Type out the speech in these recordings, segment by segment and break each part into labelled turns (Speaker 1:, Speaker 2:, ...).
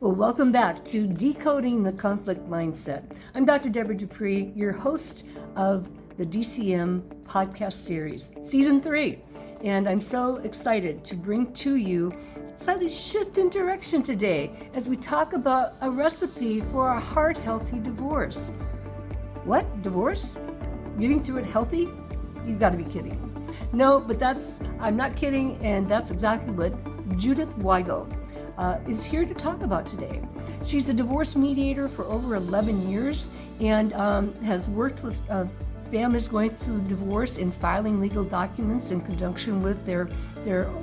Speaker 1: Well, welcome back to Decoding the Conflict Mindset. I'm Dr. Deborah Dupree, your host of the DCM podcast series, Season 3. And I'm so excited to bring to you a slightly shift in direction today as we talk about a recipe for a heart-healthy divorce. What? Divorce? Getting through it healthy? You've got to be kidding. No, but I'm not kidding, and that's exactly what Judith Weigle is here to talk about today. She's a divorce mediator for over 11 years and has worked with families going through divorce in filing legal documents in conjunction with their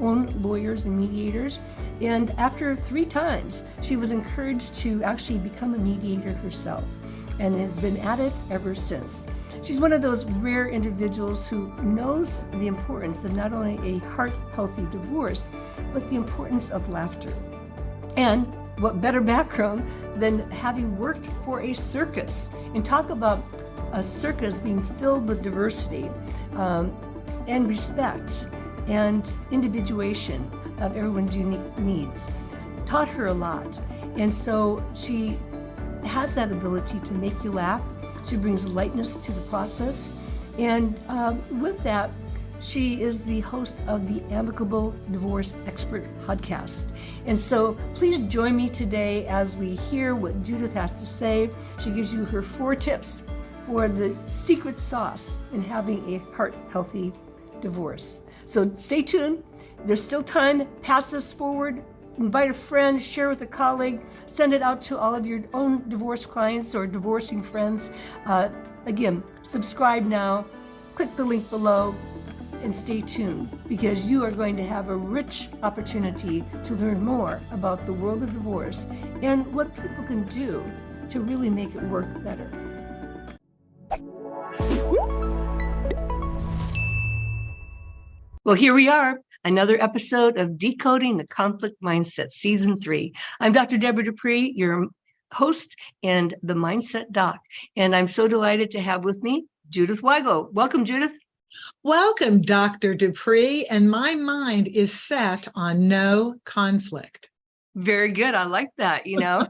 Speaker 1: own lawyers and mediators. And after 3 times, she was encouraged to actually become a mediator herself and has been at it ever since. She's one of those rare individuals who knows the importance of not only a heart-healthy divorce, but the importance of laughter. And what better background than having worked for a circus, and talk about a circus being filled with diversity and respect and individuation of everyone's unique needs. Taught her a lot. And so she has that ability to make you laugh. She brings lightness to the process. And with that, she is the host of the Amicable Divorce Expert podcast. And so please join me today as we hear what Judith has to say. She gives you her 4 tips for the secret sauce in having a heart-healthy divorce. So stay tuned. There's still time. Pass this forward. Invite a friend, share with a colleague, send it out to all of your own divorce clients or divorcing friends. Again, subscribe now, click the link below, and stay tuned because you are going to have a rich opportunity to learn more about the world of divorce and what people can do to really make it work better. Well, here we are. Another episode of Decoding the Conflict Mindset, Season 3. I'm Dr. Deborah Dupree, your host and the Mindset Doc. And I'm so delighted to have with me Judith Weigle. Welcome, Judith.
Speaker 2: Welcome, Dr. Dupree. And my mind is set on no conflict.
Speaker 1: Very good. I like that, And,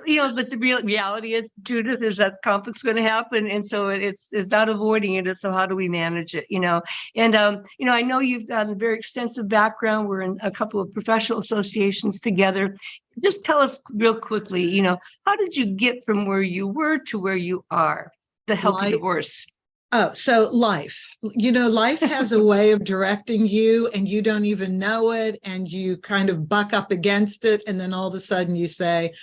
Speaker 1: but the reality is, Judith, is that conflict's going to happen. And so it's not avoiding it. It's so how do we manage it, And, I know you've got a very extensive background. We're in a couple of professional associations together. Just tell us real quickly, how did you get from where you were to where you are, the healthy divorce?
Speaker 2: Oh, so life, life has a way of directing you and you don't even know it. And you kind of buck up against it. And then all of a sudden you say,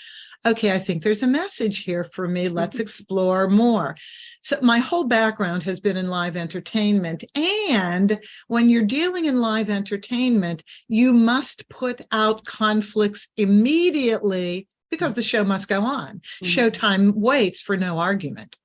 Speaker 2: okay, I think there's a message here for me. Let's explore more. So my whole background has been in live entertainment. And when you're dealing in live entertainment, you must put out conflicts immediately because the show must go on. Showtime waits for no argument.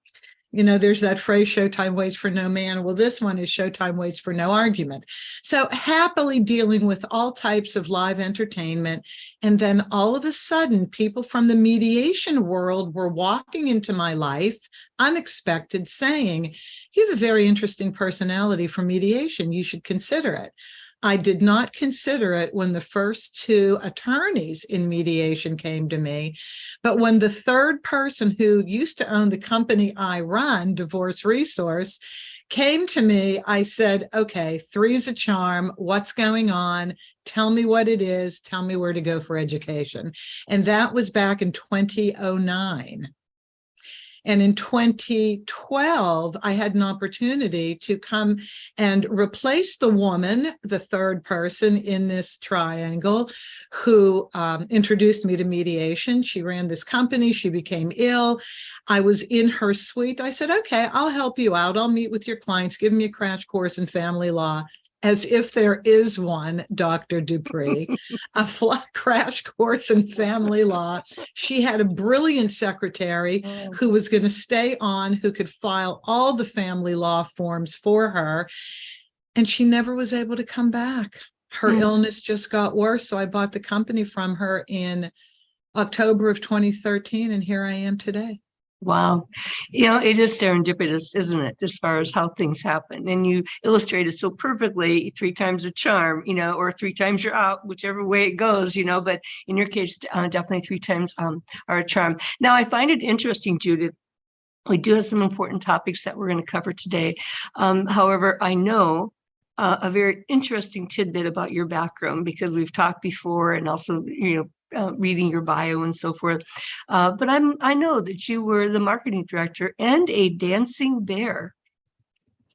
Speaker 2: There's that phrase, showtime waits for no man. Well, this one is showtime waits for no argument. So happily dealing with all types of live entertainment. And then all of a sudden, people from the mediation world were walking into my life, unexpected, saying, you have a very interesting personality for mediation. You should consider it. I did not consider it when the first 2 attorneys in mediation came to me, but when the third person who used to own the company I run, Divorce Resource, came to me, I said, okay, 3 is a charm. What's going on? Tell me what it is. Tell me where to go for education. And that was back in 2009. And in 2012, I had an opportunity to come and replace the woman, the third person in this triangle, who introduced me to mediation. She ran this company. She became ill. I was in her suite. I said, okay, I'll help you out. I'll meet with your clients. Give me a crash course in family law. As if there is one, Dr. Dupree, a crash course in family law. She had a brilliant secretary who was going to stay on, who could file all the family law forms for her. And she never was able to come back. Her illness just got worse. So I bought the company from her in October of 2013. And here I am today.
Speaker 1: Wow. It is serendipitous, isn't it, as far as how things happen? And you illustrate it so perfectly, three times a charm, or three times you're out, whichever way it goes, but in your case, definitely three times are a charm. Now, I find it interesting, Judith. We do have some important topics that we're going to cover today. However, I know a very interesting tidbit about your background because we've talked before, and also, reading your bio and so forth. But I know that you were the marketing director and a dancing bear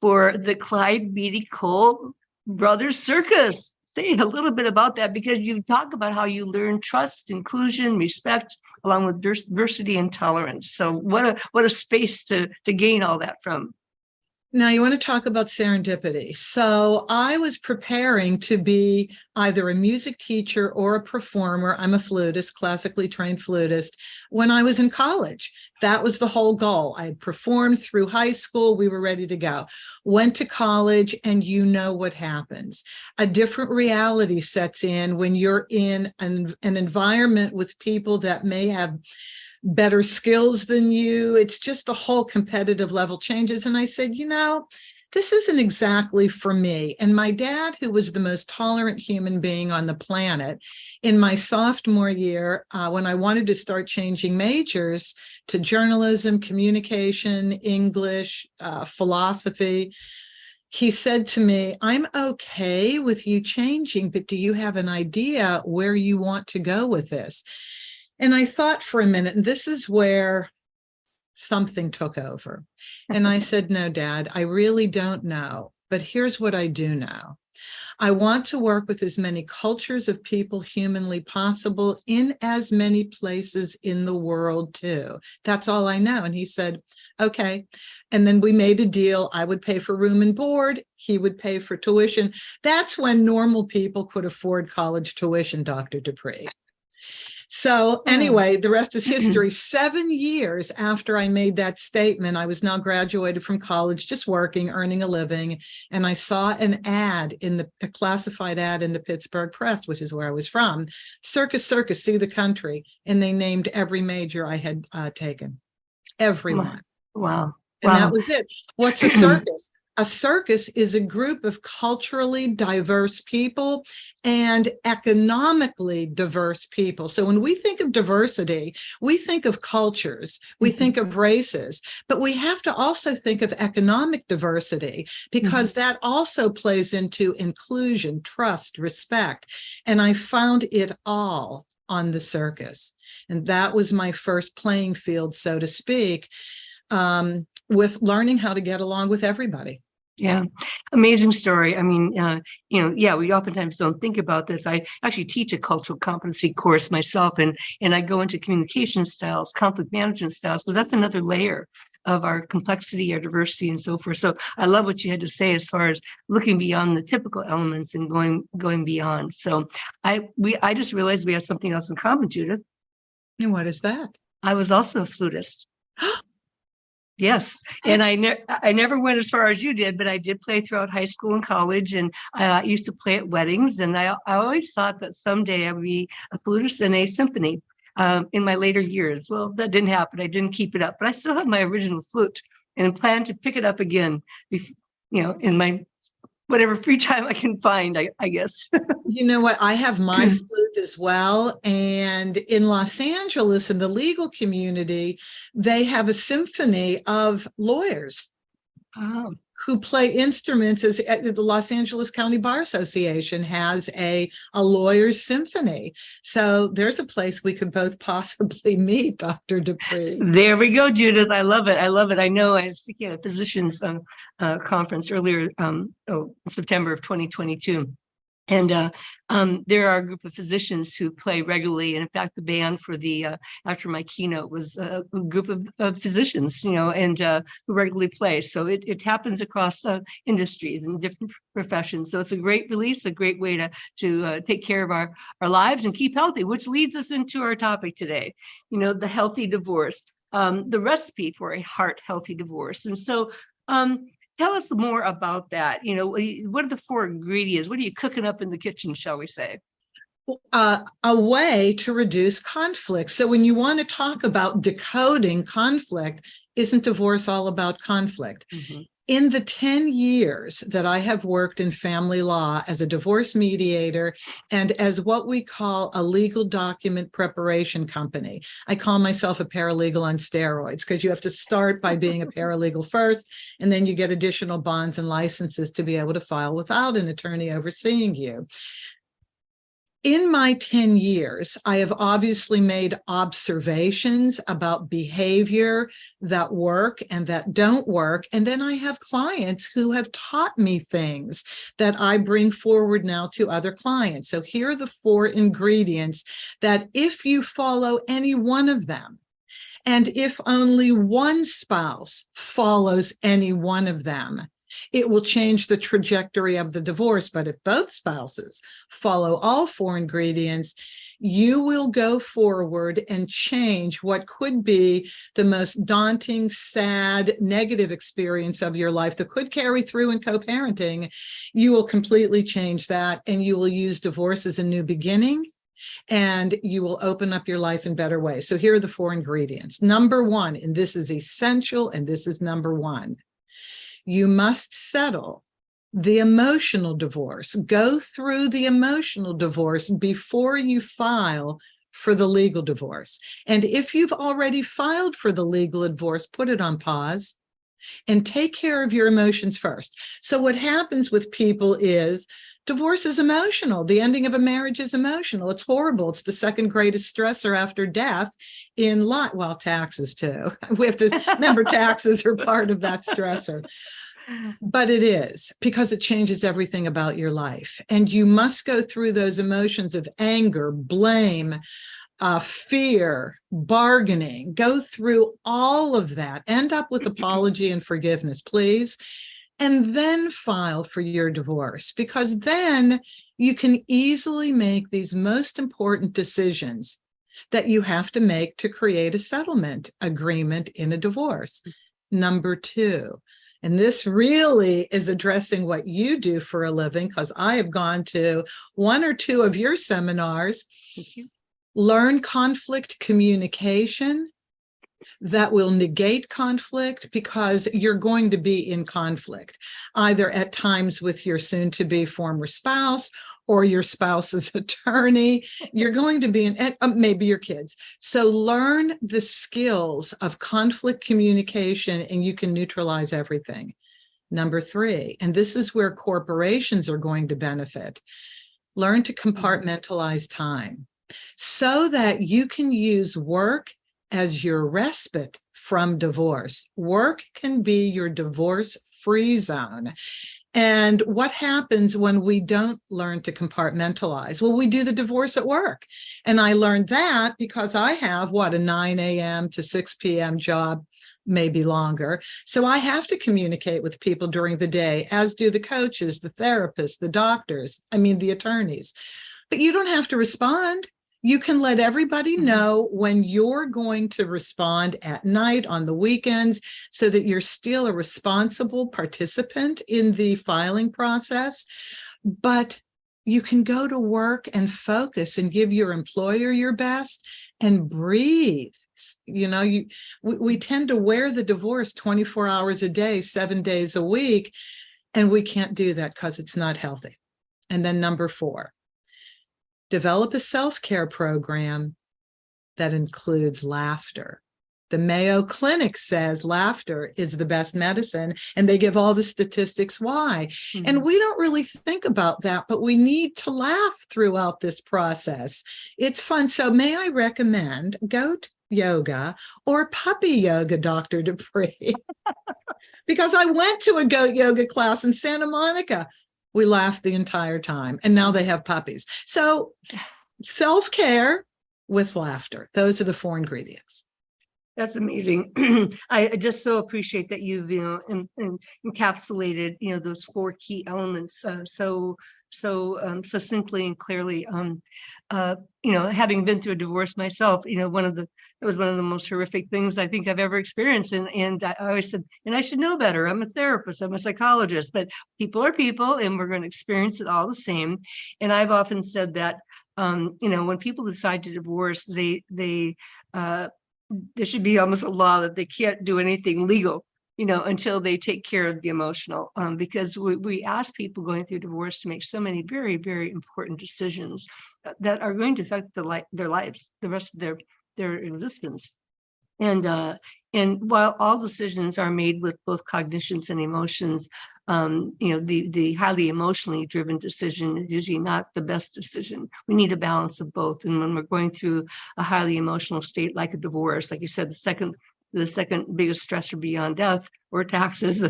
Speaker 1: for the Clyde Beatty Cole Brothers Circus. Say a little bit about that, because you talk about how you learn trust, inclusion, respect, along with diversity and tolerance. So what a space to gain all that from.
Speaker 2: Now, you want to talk about serendipity. So I was preparing to be either a music teacher or a performer. I'm a flutist, classically trained flutist, when I was in college. That was the whole goal. I had performed through high school. We were ready to go. Went to college, and you know what happens. A different reality sets in when you're in an environment with people that may have better skills than you. It's just the whole competitive level changes. And I said, this isn't exactly for me. And my dad, who was the most tolerant human being on the planet, in my sophomore year, when I wanted to start changing majors to journalism, communication, English, philosophy, he said to me, I'm okay with you changing, but do you have an idea where you want to go with this? And I thought for a minute, and this is where something took over. And I said, no, Dad, I really don't know. But here's what I do know. I want to work with as many cultures of people humanly possible in as many places in the world, too. That's all I know. And he said, okay. And then we made a deal. I would pay for room and board. He would pay for tuition. That's when normal people could afford college tuition, Dr. Dupree. So anyway, the rest is history. 7 years after I made that statement, I was now graduated from college, just working, earning a living. And I saw an ad a classified ad in the Pittsburgh Press, which is where I was from. Circus, circus, see the country. And they named every major I had taken. Everyone.
Speaker 1: Wow.
Speaker 2: And that was it. What's a circus? A circus is a group of culturally diverse people and economically diverse people. So when we think of diversity, we think of cultures, we think of races, but we have to also think of economic diversity, because that also plays into inclusion, trust, respect. And I found it all on the circus. And that was my first playing field, so to speak, with learning how to get along with everybody.
Speaker 1: Yeah, amazing story. I mean, we oftentimes don't think about this. I actually teach a cultural competency course myself, and I go into communication styles, conflict management styles, because that's another layer of our complexity, our diversity, and so forth. So I love what you had to say as far as looking beyond the typical elements and going beyond. So I just realized we have something else in common, Judith.
Speaker 2: And what is that?
Speaker 1: I was also a flutist. Yes. And I never went as far as you did, but I did play throughout high school and college, and I used to play at weddings. And I always thought that someday I would be a flutist in a symphony in my later years. Well, that didn't happen. I didn't keep it up, but I still have my original flute and plan to pick it up again, in my whatever free time I can find, I guess.
Speaker 2: You know what? I have my flute as well. And in Los Angeles, in the legal community, they have a symphony of lawyers who play instruments. The Los Angeles County Bar Association has a lawyer's symphony. So there's a place we could both possibly meet, Dr. Dupree.
Speaker 1: There we go, Judith. I love it. I know I was speaking at a physicians conference earlier, September of 2022. And there are a group of physicians who play regularly. And in fact, the band for after my keynote was a group of physicians, and who regularly play. So it happens across industries and different professions. So it's a great release, a great way to take care of our lives and keep healthy, which leads us into our topic today, the healthy divorce, the recipe for a heart healthy divorce. And so, tell us more about that. What are the 4 ingredients? What are you cooking up in the kitchen, shall we say?
Speaker 2: a way to reduce conflict. So when you want to talk about decoding conflict, isn't divorce all about conflict?
Speaker 1: Mm-hmm.
Speaker 2: In the 10 years that I have worked in family law as a divorce mediator and as what we call a legal document preparation company, I call myself a paralegal on steroids because you have to start by being a paralegal first, and then you get additional bonds and licenses to be able to file without an attorney overseeing you. In my 10 years, I have obviously made observations about behavior that work and that don't work. And then I have clients who have taught me things that I bring forward now to other clients. So here are the 4 ingredients that if you follow any one of them, and if only one spouse follows any one of them, it will change the trajectory of the divorce. But if both spouses follow all 4 ingredients, you will go forward and change what could be the most daunting, sad, negative experience of your life that could carry through in co-parenting. You will completely change that, and you will use divorce as a new beginning, and you will open up your life in better ways. So here are the 4 ingredients. Number 1, and this is essential, and this is number 1. You must settle the emotional divorce. Go through the emotional divorce before you file for the legal divorce. And if you've already filed for the legal divorce, put it on pause and take care of your emotions first. So what happens with people is divorce is emotional. The ending of a marriage is emotional. It's horrible. It's the second greatest stressor after death in life. Well, taxes too. We have to remember taxes are part of that stressor. But it is, because it changes everything about your life. And you must go through those emotions of anger, blame, fear, bargaining. Go through all of that. End up with apology and forgiveness, please. And then file for your divorce, because then you can easily make these most important decisions that you have to make to create a settlement agreement in a divorce. Number 2, and this really is addressing what you do for a living, because I have gone to 1 or 2 of your seminars.
Speaker 1: Thank you.
Speaker 2: Learn conflict communication that will negate conflict, because you're going to be in conflict, either at times with your soon-to-be former spouse or your spouse's attorney. You're going to be in, maybe your kids. So learn the skills of conflict communication, and you can neutralize everything. Number 3, and this is where corporations are going to benefit. Learn to compartmentalize time so that you can use work as your respite from divorce. Work can be your divorce-free zone. And what happens when we don't learn to compartmentalize? Well, we do the divorce at work. And I learned that because I have, a 9 a.m. to 6 p.m. job, maybe longer. So I have to communicate with people during the day, as do the coaches, the therapists, the doctors, the attorneys. But you don't have to respond. You can let everybody know when you're going to respond at night, on the weekends, so that you're still a responsible participant in the filing process. But you can go to work and focus and give your employer your best and breathe. We tend to wear the divorce 24 hours a day, 7 days a week, and we can't do that because it's not healthy. And then number 4. Develop a self-care program that includes laughter. The Mayo Clinic says laughter is the best medicine, and they give all the statistics why. And we don't really think about that, but we need to laugh throughout this process. It's fun. So may I recommend goat yoga or puppy yoga, Dr. Dupree? Because I went to a goat yoga class in Santa Monica. We laughed the entire time, and now they have puppies. So self-care with laughter. Those are the 4 ingredients.
Speaker 1: That's amazing. I just so appreciate that you've, encapsulated, those 4 key elements so succinctly and clearly. Having been through a divorce myself, it was one of the most horrific things I think I've ever experienced. And I always said, and I should know better. I'm a therapist, I'm a psychologist, but people are people, and we're going to experience it all the same. And I've often said that When people decide to divorce, there should be almost a law that they can't do anything legal, until they take care of the emotional, because we ask people going through divorce to make so many very, very important decisions that are going to affect their lives, the rest of their existence. And while all decisions are made with both cognitions and emotions, the highly emotionally driven decision is usually not the best decision. We need a balance of both. And when we're going through a highly emotional state, like a divorce, like you said, the second biggest stressor beyond death or taxes,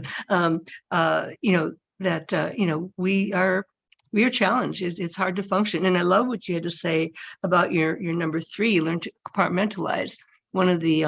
Speaker 1: we are challenged. It's hard to function. And I love what you had to say about your number 3, learn to compartmentalize. One of the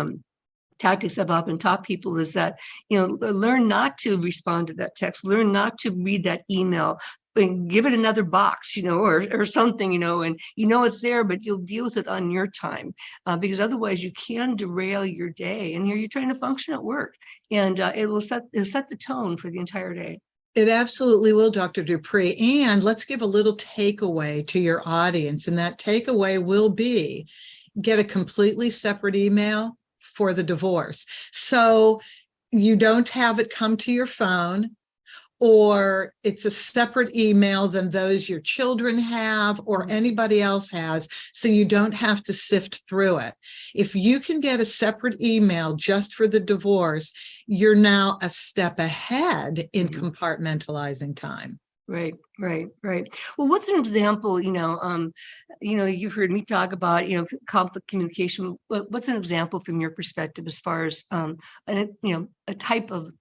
Speaker 1: tactics I've often taught people is that, learn not to respond to that text, learn not to read that email, and give it another box, or something, and it's there, but you'll deal with it on your time, because otherwise you can derail your day. And here you're trying to function at work, and it'll set the tone for the entire day.
Speaker 2: It absolutely will, Dr. Dupree. And let's give a little takeaway to your audience. And that takeaway will be, get a completely separate email for the divorce. So you don't have it come to your phone, or it's a separate email than those your children have or anybody else has, so you don't have to sift through it. If you can get a separate email just for the divorce, you're now a step ahead in compartmentalizing time.
Speaker 1: Right. Well, what's an example, you've heard me talk about, conflict communication. What's an example from your perspective as far as, a type of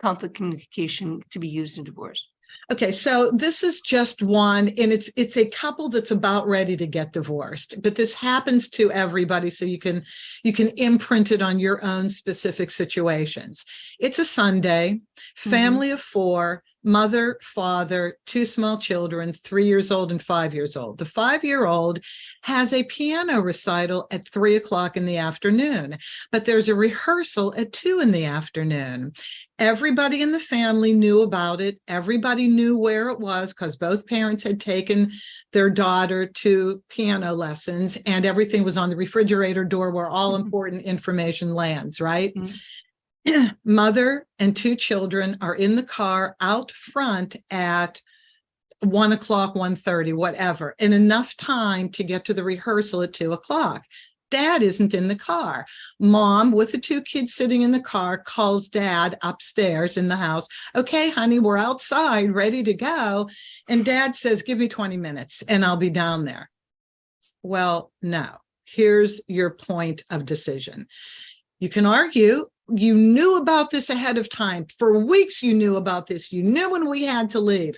Speaker 1: conflict communication to be used in divorce?
Speaker 2: Okay, so this is just one, and it's a couple that's about ready to get divorced, but this happens to everybody, so you can imprint it on your own specific situations. It's a Sunday, family of 4, mother, father, 2 small children, 3 years old and 5 years old. The 5-year-old has a piano recital at 3:00 in the afternoon, but there's a rehearsal at 2 in the afternoon. Everybody in the family knew about it. Everybody knew where it was, because both parents had taken their daughter to piano lessons, and everything was on the refrigerator door where all important information lands, right? Mother and 2 children are in the car out front at 1:00, 1:30, whatever, and enough time to get to the rehearsal at 2:00. Dad isn't in the car. Mom, with the 2 kids sitting in the car, calls Dad upstairs in the house. Okay, honey, we're outside, ready to go. And Dad says, give me 20 minutes and I'll be down there. Well, no. Here's your point of decision. You can argue, you knew about this ahead of time. For weeks, you knew about this. You knew when we had to leave.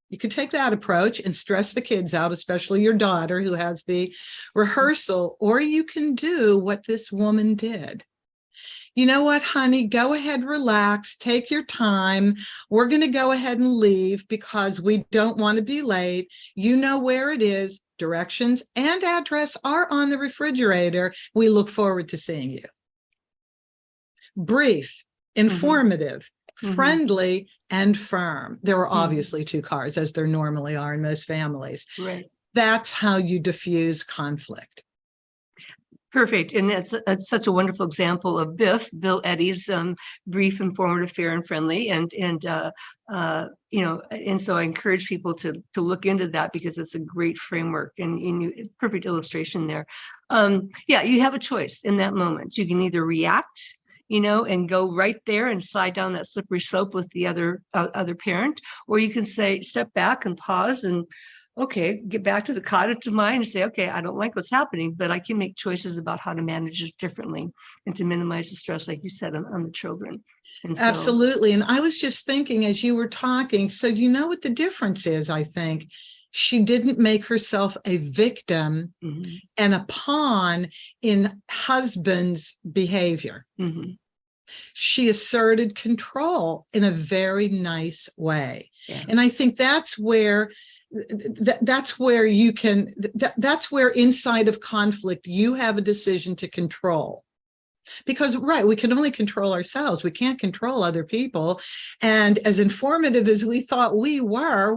Speaker 2: You could take that approach and stress the kids out, especially your daughter who has the rehearsal, or you can do what this woman did. You know what, honey, go ahead, relax, take your time. We're going to go ahead and leave because we don't want to be late. You know where it is. Directions and address are on the refrigerator. We look forward to seeing you. Brief, informative, friendly, and firm. There were obviously 2 cars, as there normally are in most families.
Speaker 1: Right.
Speaker 2: That's how you diffuse conflict.
Speaker 1: Perfect. And that's such a wonderful example of Bill Eddy's brief, informative, fair, and friendly. And so I encourage people to look into that, because it's a great framework and perfect illustration there. You have a choice in that moment. You can either react, and go right there and slide down that slippery slope with the other parent, or you can step back and pause and, okay, get back to the cottage of mind and say, okay, I don't like what's happening, but I can make choices about how to manage this differently and to minimize the stress, like you said, on the children.
Speaker 2: Absolutely. And I was just thinking as you were talking, so you know what the difference is, I think. She didn't make herself a victim and a pawn in husband's behavior. She asserted control in a very nice way. Yeah. And I think that's where you can, that's where inside of conflict, you have a decision to control. Because, right, we can only control ourselves. We can't control other people. And as informative as we thought we were,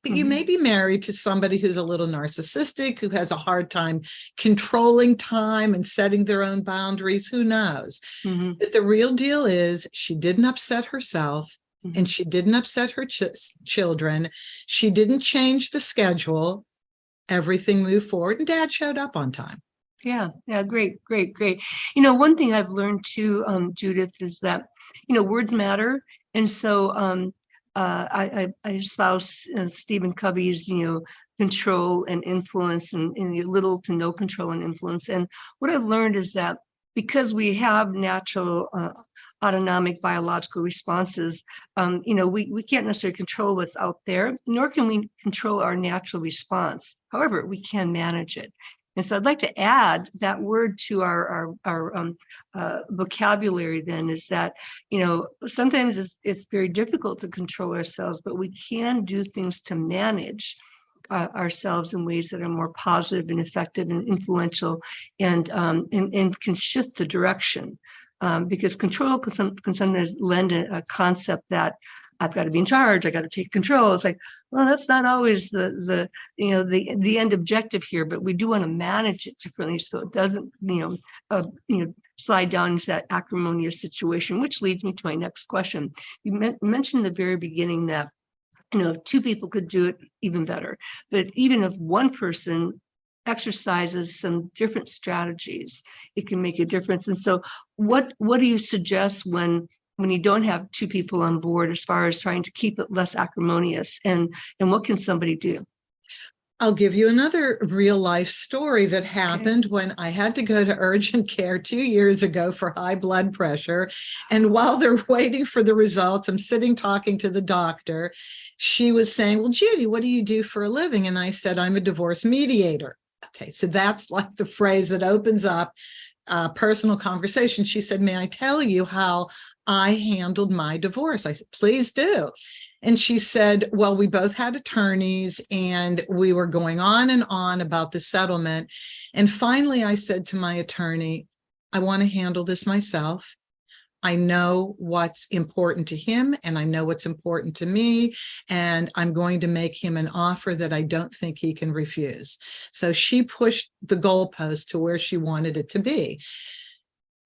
Speaker 2: But you may be married to somebody who's a little narcissistic, who has a hard time controlling time and setting their own boundaries. Who knows? But the real deal is she didn't upset herself. And she didn't upset her children. She didn't change the schedule. Everything moved forward, and Dad showed up on time.
Speaker 1: Yeah, great. One thing I've learned too, Judith, is that, words matter. And so I espouse Stephen Covey's, control and influence, and little to no control and influence. And what I've learned is that because we have natural autonomic biological responses, we can't necessarily control what's out there, nor can we control our natural response. However, we can manage it. And so I'd like to add that word to our vocabulary then, is that, sometimes it's very difficult to control ourselves, but we can do things to manage ourselves in ways that are more positive and effective and influential, and can shift the direction. Because control can sometimes lend a concept that I've got to be in charge, I got to take control. It's like, well, that's not always the end objective here, but we do want to manage it differently so it doesn't slide down into that acrimonious situation, which leads me to my next question. You mentioned in the very beginning that if two people could do it, even better. But even if one person exercises some different strategies, it can make a difference. And so what do you suggest when you don't have two people on board, as far as trying to keep it less acrimonious, and what can somebody do?
Speaker 2: I'll give you another real life story that happened when I had to go to urgent care 2 years ago for high blood pressure. And while they're waiting for the results, I'm sitting talking to the doctor. She was saying, well, Judy, what do you do for a living? And I said, I'm a divorce mediator. Okay, so that's like the phrase that opens up personal conversation. She said, may I tell you how I handled my divorce? I said, please do. And she said, well, we both had attorneys and we were going on and on about the settlement. And finally, I said to my attorney, I want to handle this myself. I know what's important to him and I know what's important to me, and I'm going to make him an offer that I don't think he can refuse. So she pushed the goalpost to where she wanted it to be.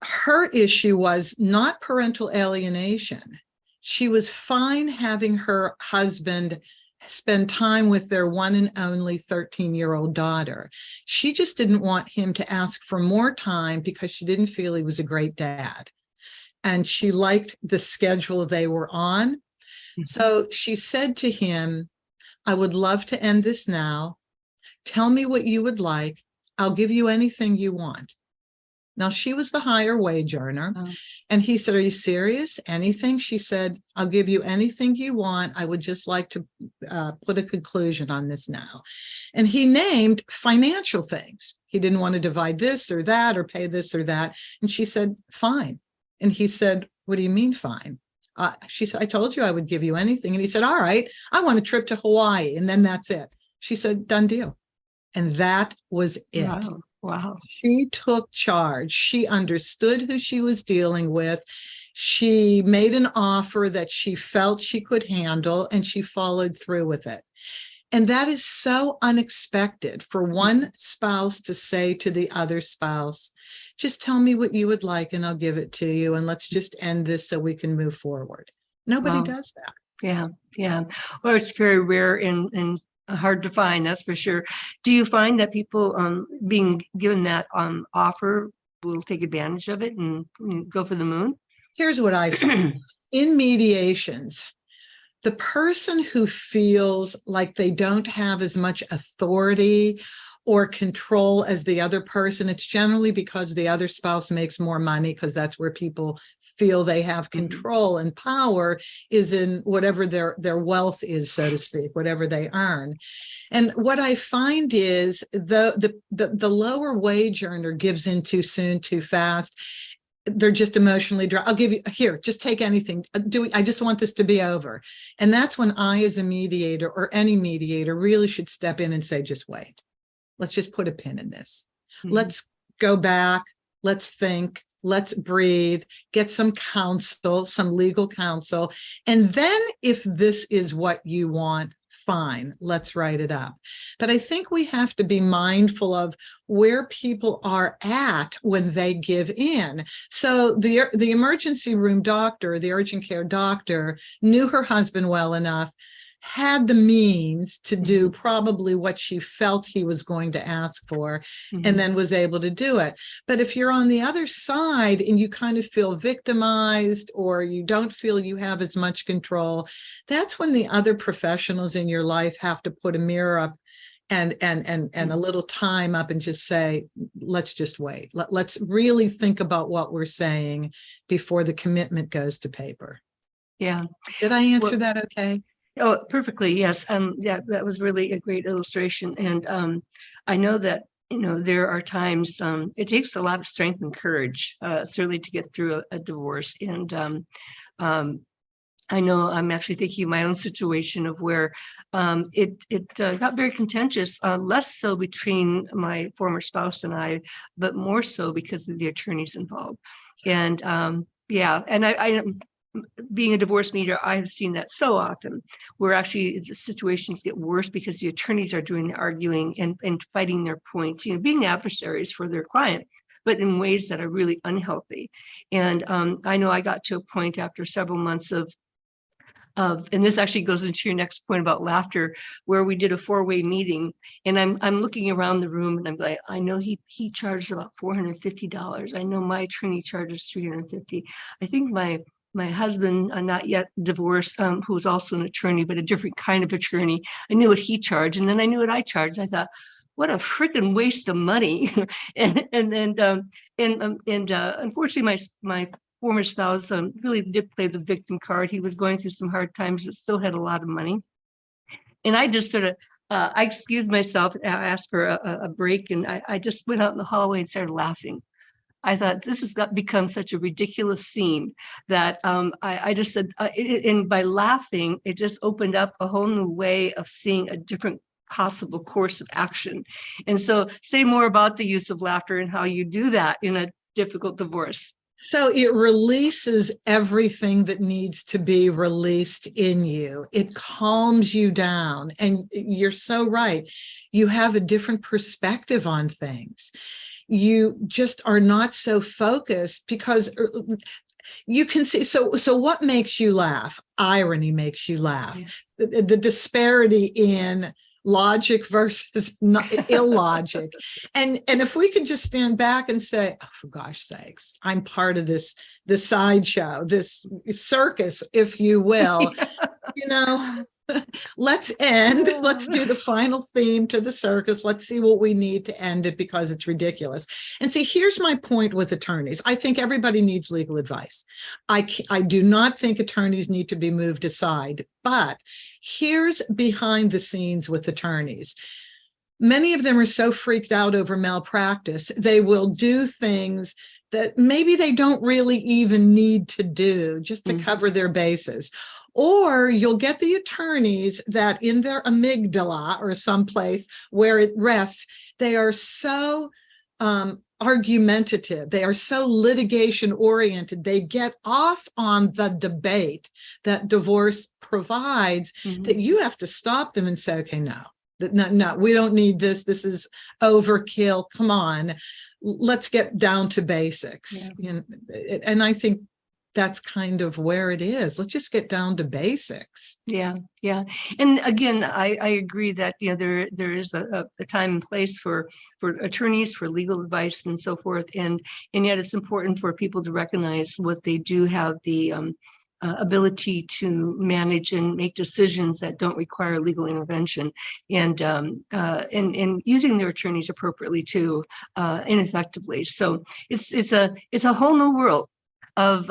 Speaker 2: Her issue was not parental alienation. She was fine having her husband spend time with their one and only 13-year-old daughter. She just didn't want him to ask for more time because she didn't feel he was a great dad. And she liked the schedule they were on. So she said to him, I would love to end this now. Tell me what you would like. I'll give you anything you want. Now, she was the higher wage earner. Oh. And he said, are you serious? Anything? She said, I'll give you anything you want. I would just like to put a conclusion on this now. And he named financial things. He didn't want to divide this or that or pay this or that. And she said, fine. And he said, what do you mean fine? She said, I told you I would give you anything. And he said, all right, I want a trip to Hawaii. And then that's it. She said, done deal. And that was it.
Speaker 1: Wow.
Speaker 2: She took charge. She understood who she was dealing with. She made an offer that she felt she could handle, and she followed through with it. And that is so unexpected for one spouse to say to the other spouse, just tell me what you would like and I'll give it to you. And let's just end this so we can move forward. Nobody does that.
Speaker 1: Yeah. Well, it's very rare and hard to find, that's for sure. Do you find that people being given that offer will take advantage of it and go for the moon?
Speaker 2: Here's what I find. In mediations, the person who feels like they don't have as much authority or control as the other person, it's generally because the other spouse makes more money, because that's where people feel they have control and power, is in whatever their wealth is, so to speak, whatever they earn. And what I find is the lower wage earner gives in too soon, too fast. They're just emotionally dry. I'll give you here, just take anything. I just want this to be over. And that's when I, as a mediator or any mediator, really should step in and say, just wait. Let's just put a pin in this. Let's go back. Let's think. let's breathe, get some counsel, some legal counsel. And then if this is what you want, fine, let's write it up. But I think we have to be mindful of where people are at when they give in. So the emergency room doctor, the urgent care doctor, knew her husband well enough, had the means to do probably what she felt he was going to ask for, and then was able to do it. But if you're on the other side and you kind of feel victimized, or you don't feel you have as much control, that's when the other professionals in your life have to put a mirror up and a little time up and just say, let's just wait. Let's really think about what we're saying before the commitment goes to paper.
Speaker 1: Yeah.
Speaker 2: Did I answer that okay?
Speaker 1: Oh, perfectly. Yes. Yeah, that was really a great illustration. And I know that, there are times it takes a lot of strength and courage, certainly to get through a divorce. And I know I'm actually thinking of my own situation of where it got very contentious, less so between my former spouse and I, but more so because of the attorneys involved. And yeah, and I being a divorce mediator, I have seen that so often, where actually the situations get worse because the attorneys are doing the arguing and fighting their points, being adversaries for their client, but in ways that are really unhealthy. And I know I got to a point after several months of, and this actually goes into your next point about laughter, where we did a 4-way meeting, and I'm looking around the room and I'm like, I know he charged about $450. I know my attorney charges $350. I think my husband, not yet divorced, who's also an attorney, but a different kind of attorney, I knew what he charged, and then I knew what I charged. I thought, what a freaking waste of money. and unfortunately, my former spouse really did play the victim card. He was going through some hard times, but still had a lot of money. And I just sort of, I excused myself, I asked for a break, and I just went out in the hallway and started laughing. I thought this has become such a ridiculous scene that I just said, and by laughing, it just opened up a whole new way of seeing a different possible course of action. And so say more about the use of laughter and how you do that in a difficult divorce.
Speaker 2: So it releases everything that needs to be released in you. It calms you down. And you're so right. You have a different perspective on things. You just are not so focused because you can see. So what makes you laugh? Irony makes you laugh. Yeah. The disparity in logic versus illogic. And if we can just stand back and say, oh, for gosh sakes, I'm part of this sideshow, this circus, if you will, let's do the final theme to the circus. Let's see what we need to end it, because it's ridiculous. And see, here's my point with attorneys. I think everybody needs legal advice. I do not think attorneys need to be moved aside, but here's behind the scenes with attorneys. Many of them are so freaked out over malpractice, they will do things that maybe they don't really even need to do just to cover their bases. Or you'll get the attorneys that in their amygdala or someplace where it rests, they are so argumentative. They are so litigation oriented. They get off on the debate that divorce provides that you have to stop them and say, okay, no, we don't need this. This is overkill. Come on, let's get down to basics. Yeah. And I think that's kind of where it is. Let's just get down to basics.
Speaker 1: Yeah. And again, I agree that there is a time and place for attorneys, for legal advice and so forth. And yet it's important for people to recognize what they do have the ability to manage and make decisions that don't require legal intervention, and using their attorneys appropriately too, and effectively. So it's a whole new world of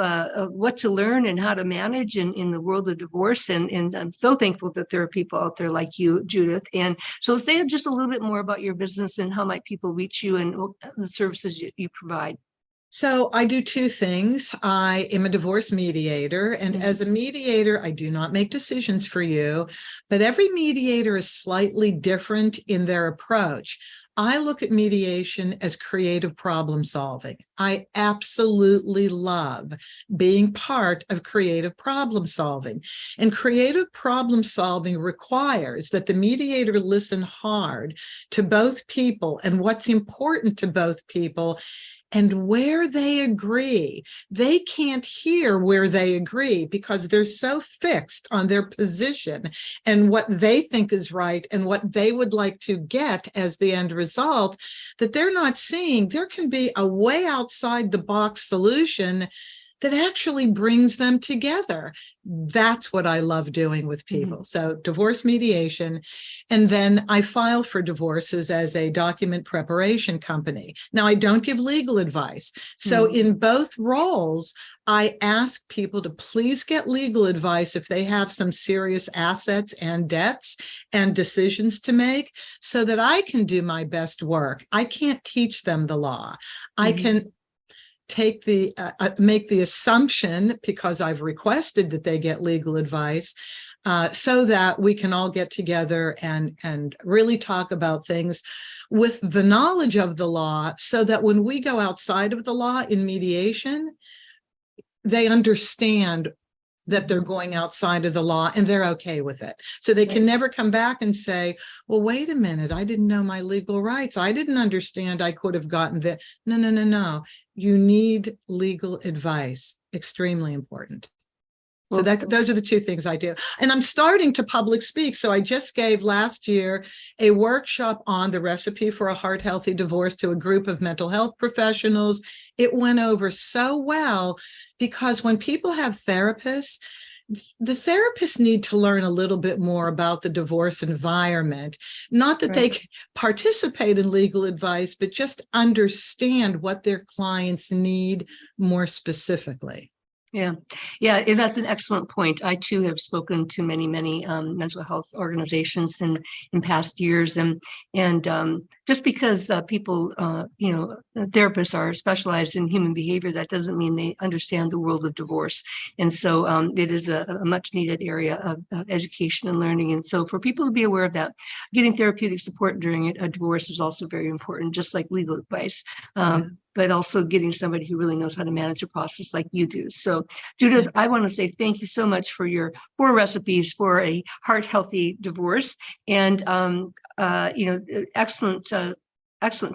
Speaker 1: what to learn and how to manage in the world of divorce. And I'm so thankful that there are people out there like you, Judith. And so say just a little bit more about your business and how might people reach you and the services you provide.
Speaker 2: So I do two things. I am a divorce mediator, and as a mediator, I do not make decisions for you, but every mediator is slightly different in their approach. I look at mediation as creative problem solving. I absolutely love being part of creative problem solving. And creative problem solving requires that the mediator listen hard to both people and what's important to both people. And where they agree, they can't hear where they agree because they're so fixed on their position and what they think is right and what they would like to get as the end result, that they're not seeing there can be a way outside the box solution that actually brings them together. That's what I love doing with people. So divorce mediation. And then I file for divorces as a document preparation company. Now, I don't give legal advice. So in both roles, I ask people to please get legal advice if they have some serious assets and debts and decisions to make so that I can do my best work. I can't teach them the law. I can take the make the assumption, because I've requested that they get legal advice, so that we can all get together and really talk about things with the knowledge of the law, so that when we go outside of the law in mediation, they understand that they're going outside of the law and they're okay with it. So they can never come back and say, well, wait a minute, I didn't know my legal rights. I didn't understand I could have gotten that. No. You need legal advice. Extremely important. So those are the two things I do. And I'm starting to public speak. So I just gave last year a workshop on the recipe for a heart-healthy divorce to a group of mental health professionals. It went over so well because when people have therapists, the therapists need to learn a little bit more about the divorce environment. Not that they participate in legal advice, but just understand what their clients need more specifically.
Speaker 1: Yeah, and that's an excellent point. I too have spoken to many mental health organizations in past years, and just because people, therapists are specialized in human behavior, that doesn't mean they understand the world of divorce. And so it is a much needed area of education and learning. And so for people to be aware of that, getting therapeutic support during a divorce is also very important, just like legal advice. But also getting somebody who really knows how to manage a process like you do. So, Judith, I want to say thank you so much for your 4 recipes for a heart-healthy divorce, and excellent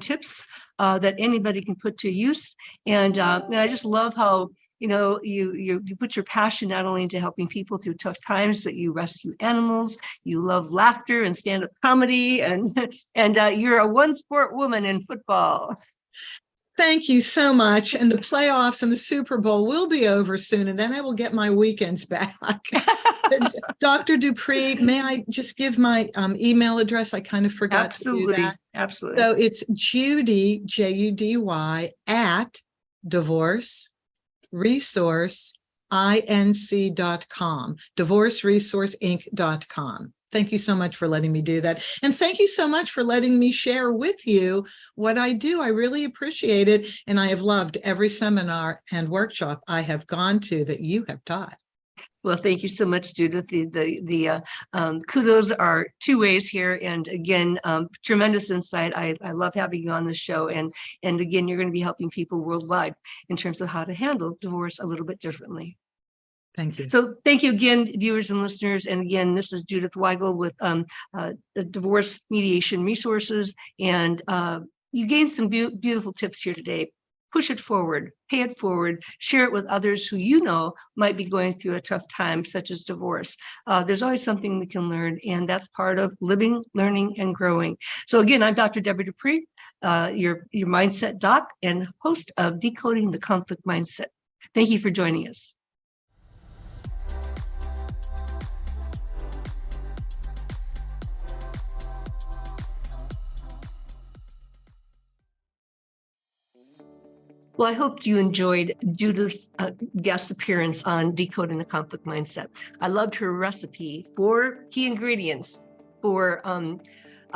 Speaker 1: tips that anybody can put to use. And I just love how you put your passion not only into helping people through tough times, but you rescue animals. You love laughter and stand-up comedy, and you're a one-sport woman in football.
Speaker 2: Thank you so much. And the playoffs and the Super Bowl will be over soon, and then I will get my weekends back. Dr. Dupree, may I just give my email address? I kind of forgot to do that.
Speaker 1: Absolutely.
Speaker 2: So it's Judy, Judy, at divorceresourceinc.com, divorceresourceinc.com. Thank you so much for letting me do that. And thank you so much for letting me share with you what I do. I really appreciate it. And I have loved every seminar and workshop I have gone to that you have taught.
Speaker 1: Well, thank you so much, Judith. The kudos are 2 ways here. And again, tremendous insight. I love having you on the show. And again, you're going to be helping people worldwide in terms of how to handle divorce a little bit differently.
Speaker 2: Thank you.
Speaker 1: So thank you again, viewers and listeners. And again, this is Judith Weigle with the Divorce Mediation Resources. And you gained some beautiful tips here today. Push it forward, pay it forward, share it with others who you know might be going through a tough time, such as divorce. There's always something we can learn, and that's part of living, learning, and growing. So again, I'm Dr. Deborah Dupree, your mindset doc and host of Decoding the Conflict Mindset. Thank you for joining us. Well, I hope you enjoyed Judith's guest appearance on Decoding the Conflict Mindset. I loved her recipe, 4 key ingredients for a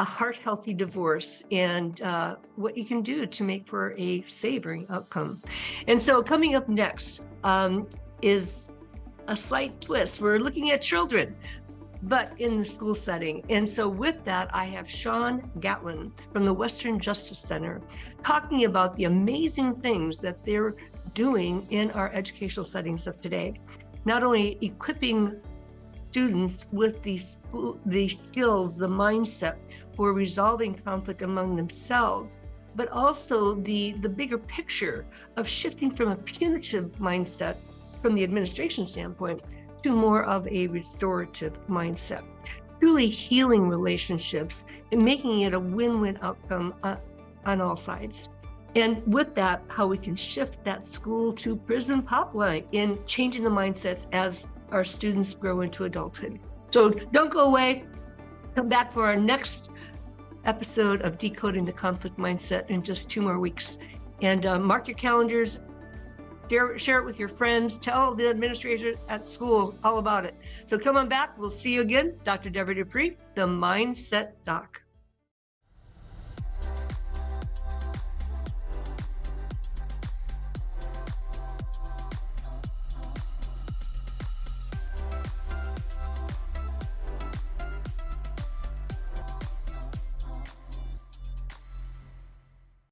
Speaker 1: heart-healthy divorce and what you can do to make for a savoring outcome. And so coming up next is a slight twist. We're looking at children. but in the school setting. And so with that, I have Sean Gatlin from the Western Justice Center talking about the amazing things that they're doing in our educational settings of today. Not only equipping students with the skills, the mindset for resolving conflict among themselves, but also the bigger picture of shifting from a punitive mindset from the administration standpoint to more of a restorative mindset, truly healing relationships and making it a win-win outcome on all sides. And with that, how we can shift that school to prison pipeline in changing the mindsets as our students grow into adulthood. So don't go away. Come back for our next episode of Decoding the Conflict Mindset in just 2 more weeks. And mark your calendars, share it with your friends, tell the administrators at school all about it. So come on back. We'll see you again. Dr. Deborah Dupree, the Mindset Doc.